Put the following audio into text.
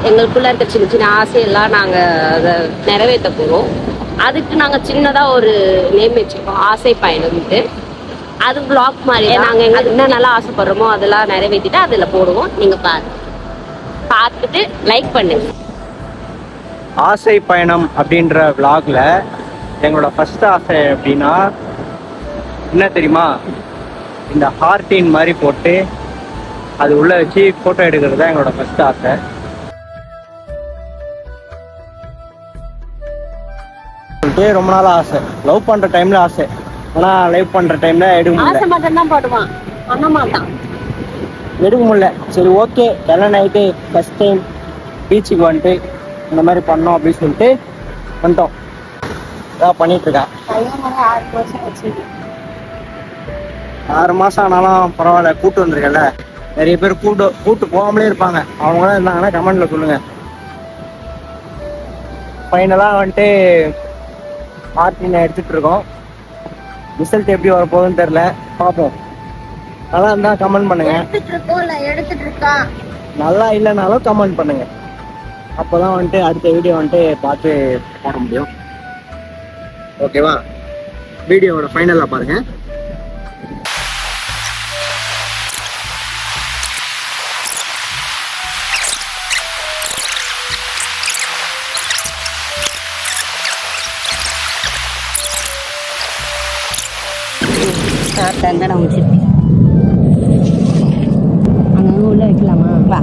எங்களுக்குள்ள இருக்க சின்ன சின்ன ஆசையெல்லாம் நாங்கள் அதை நிறைவேற்ற போகிறோம். அதுக்கு நாங்கள் சின்னதாக ஒரு நேம் வச்சுருக்கோம், ஆசை பயணம்ட்டு. அது பிளாக் மாதிரி நாங்கள் எங்களுக்கு என்ன நல்லா ஆசைப்படுறோமோ அதெல்லாம் நிறைவேற்றிட்டு அதில் போடுவோம். நீங்கள் பார்த்துட்டு லைக் பண்ணுங்க. ஆசை பயணம் அப்படின்ற விளாக்ல எங்களோட ஃபர்ஸ்ட் ஆசை அப்படின்னா என்ன தெரியுமா, இந்த ஹார்டின் மாதிரி போட்டு அது உள்ள வச்சு ஃபோட்டோ எடுக்கிறது தான் எங்களோட ஃபர்ஸ்ட் ஆசை. சொல்லிட்டு ரொம்ப நாள் ஆசை, லவ் பண்ணுற டைமில் ஆசை, ஆனால் லைவ் பண்ணுற டைமில் எடுக்க முடியல. ஆசை மட்டும் தான் போடுவான், பண்ண மாட்டான், எடுக்க முடியல. சரி ஓகே, எல்லாம் நைட்டு ஃபர்ஸ்ட் டைம் பீச்சுக்கு வந்துட்டு இந்த மாதிரி பண்ணோம் அப்படின்னு சொல்லிட்டு வந்துட்டோம். இதான் பண்ணிட்டு இருக்கேன். 6 மாசம் ஆனாலும் பரவாயில்ல, கூட்டு வந்திருக்கல. நிறைய பேர் கூட்டு போகாமலே இருப்பாங்க. அவங்களாம் இருந்தாங்கன்னா கமெண்ட்ல சொல்லுங்க. ஃபைனலாக வந்துட்டு ஆர்டினை எடுத்துட்டு இருக்கோம். ரிசல்ட் எப்படி வர போகுதுன்னு தெரியல, பார்ப்போம். நல்லா இருந்தா கமெண்ட் பண்ணுங்க, நல்லா இல்லைனாலும் கமெண்ட் பண்ணுங்க. அப்போதான் வந்துட்டு அடுத்த வீடியோ வந்துட்டு பார்த்து போட முடியும். ஓகேவா? வீடியோவோட ஃபைனலாக பாருங்க. தங்கடம் வச்சிருக்கேன், அங்கே உள்ள வைக்கலாமா? வா.